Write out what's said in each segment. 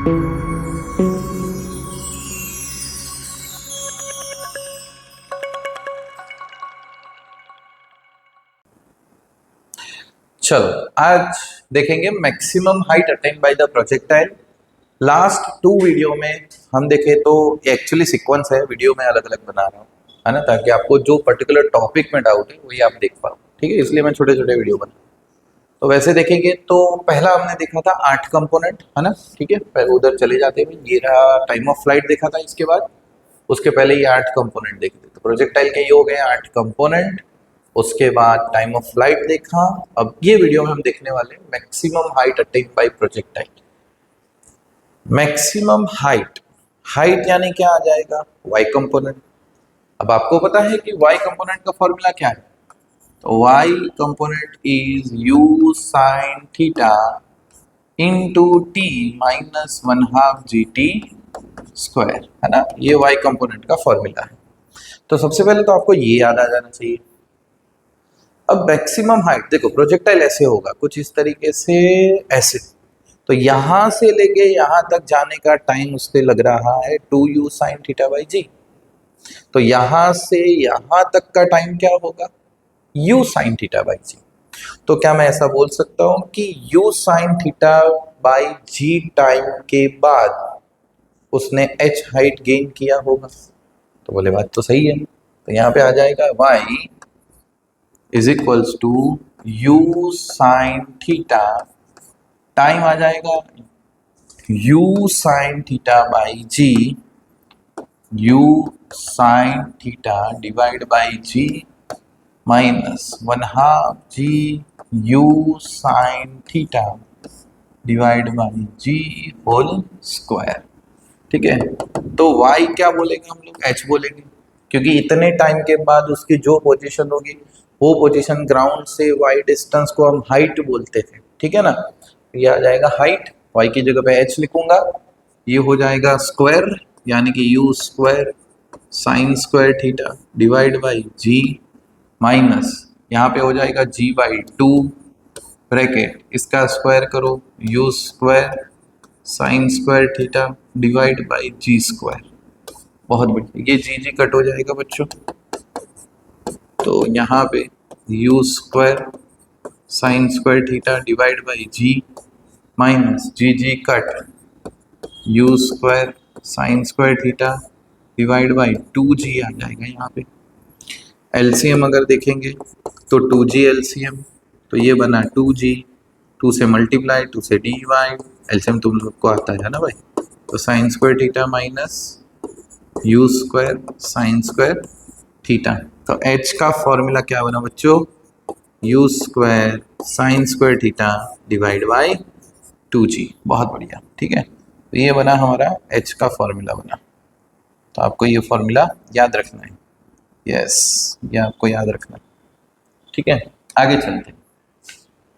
चलो आज देखेंगे maximum height attain by the projectile. Last 2 video में हम देखें तो एक्चुअली सीक्वेंस है, वीडियो में अलग अलग बना रहा हूँ, है ना, ताकि आपको जो पर्टिकुलर टॉपिक में डाउट है वही आप देख पाओ। ठीक है, इसलिए मैं छोटे छोटे वीडियो बना। तो वैसे देखेंगे तो पहला हमने देखा था 8 कंपोनेंट, है ना। ठीक है, पहले उधर चले जाते हैं। ये रहा टाइम ऑफ फ्लाइट देखा था, इसके बाद उसके पहले ये 8 कंपोनेंट देखे थे। तो प्रोजेक्टाइल के ये हो गए 8 कंपोनेंट। उसके बाद टाइम ऑफ फ्लाइट देखा। अब ये वीडियो में हम देखने वाले maximum height attain bye projectile. Maximum height, height यानी क्या आ जाएगा, वाई कंपोनेंट। अब आपको पता है कि वाई कंपोनेंट का फॉर्मूला क्या है। तो y component is u sine theta into t minus 1/2 g t square, है ना। ये वाई कंपोनेंट का फॉर्मूला है। तो सबसे पहले तो आपको ये याद आ जाना चाहिए। अब मैक्सिमम हाइट देखो, प्रोजेक्टाइल ऐसे होगा कुछ इस तरीके से, ऐसे। तो यहां से लेके यहां तक जाने का टाइम उससे लग रहा है 2u sign theta by g. तो यहां से यहां तक का टाइम क्या होगा, u sine theta by g. तो क्या मैं ऐसा बोल सकता हूं कि u sine theta by g time के बाद उसने h हाइट गेन किया होगा। तो बोले बात तो सही है। तो यहाँ पे आ जाएगा y is equals to u sine theta, time आ जाएगा u sine theta by G, u sine theta divide by ji minus 1/2 G u sine theta divide by G whole square. ठीक है, तो y क्या बोलेंगे हम लोग, h बोलेंगे, क्योंकि इतने टाइम के बाद उसकी जो पोजीशन होगी वो पोजीशन ग्राउंड से y डिस्टेंस को हम हाइट बोलते थे। ठीक है ना, ये आ जाएगा हाइट, y की जगह पे h लिखूंगा। ये हो जाएगा स्क्वायर, यानी कि u square sine square theta divide by ji minus, यहाँ पे हो जाएगा g/2 ब्रैकेट, इसका स्क्वायर करो u square sine square theta divide by g square. बहुत बढ़िया, ये जी जी कट हो जाएगा बच्चों। तो यहाँ पे u square sine square theta divide by ji minus g g cut u square sine square theta divide by 2g आ जाएगा। यहाँ पे एलसीएम अगर देखेंगे तो 2g एलसीएम, तो ये बना 2g, 2 से मल्टीप्लाई 2 से डिवाइड, एलसीएम तुम लोग को आता है ना भाई। तो sign square theta minus you square sine square theta. तो h का फॉर्मूला क्या बना बच्चों, you square sine square theta divide by 2g। बहुत बढ़िया, ठीक है। तो ये बना हमारा h का फॉर्मूला बना। तो आपको ये फॉर्मूला याद रखना है, यस, ये आपको याद रखना है। ठीक है, आगे चलते हैं।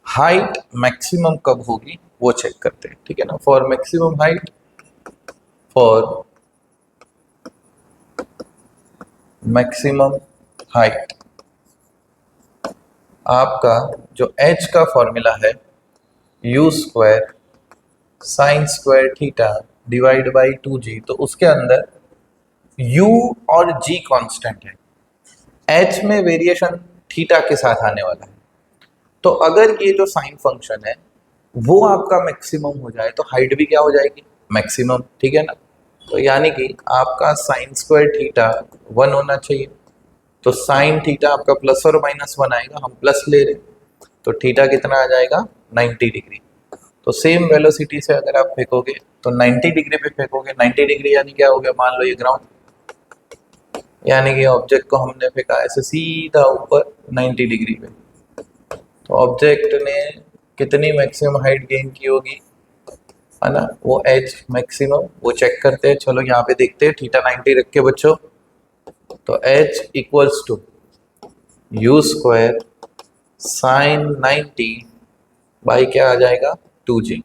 हाइट मैक्सिमम कब होगी वो चेक करते हैं। ठीक है ना, for maximum height, for maximum height आपका जो h का फॉर्मूला है you square sine square theta divide by 2g, तो उसके अंदर u और g कांस्टेंट है, h में वेरिएशन थीटा के साथ आने वाला है। तो अगर ये जो साइन फंक्शन है वो आपका मैक्सिमम हो जाए तो हाइट भी क्या हो जाएगी, मैक्सिमम। ठीक है ना, तो यानी कि आपका साइन स्क्वायर थीटा 1 होना चाहिए। तो साइन थीटा आपका प्लस और माइनस 1 आएगा, हम प्लस ले रहे हैं, तो थीटा कितना आ जाएगा 90 डिग्री। तो सेम वेलोसिटी से अगर आप फेंकोगे तो 90 डिग्री पे फेंकोगे, 90 डिग्री यानी क्या हो गया, मान लो ये ग्राउंड, यानी कि ऑब्जेक्ट को हमने फेंका ऐसे सीधा ऊपर 90 डिग्री पे। तो ऑब्जेक्ट ने कितनी मैक्सिमम हाइट गेन की होगी, है ना, वो एच मैक्सिमम, वो चेक करते हैं। चलो यहाँ पे देखते हैं, थीटा 90 रख के बच्चों, तो h equals to u square sine 90 by क्या आ जाएगा 2g।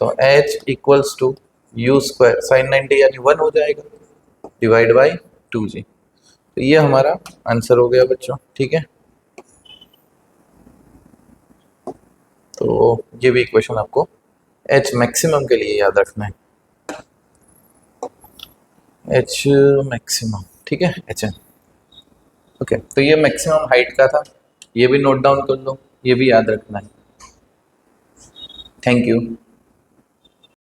तो h equals to u square sine 90 यानी 1 हो जाएगा डिवाइड बाई 2g। तो ये हमारा आंसर हो गया बच्चों। ठीक है, तो ये भी इक्वेशन आपको एच मैक्सिमम के लिए याद रखना है। एच मैक्सिमम, ठीक है, एच एन। ओके, तो ये मैक्सिमम हाइट का था, ये भी नोट डाउन कर लो, ये भी याद रखना है। Thank you.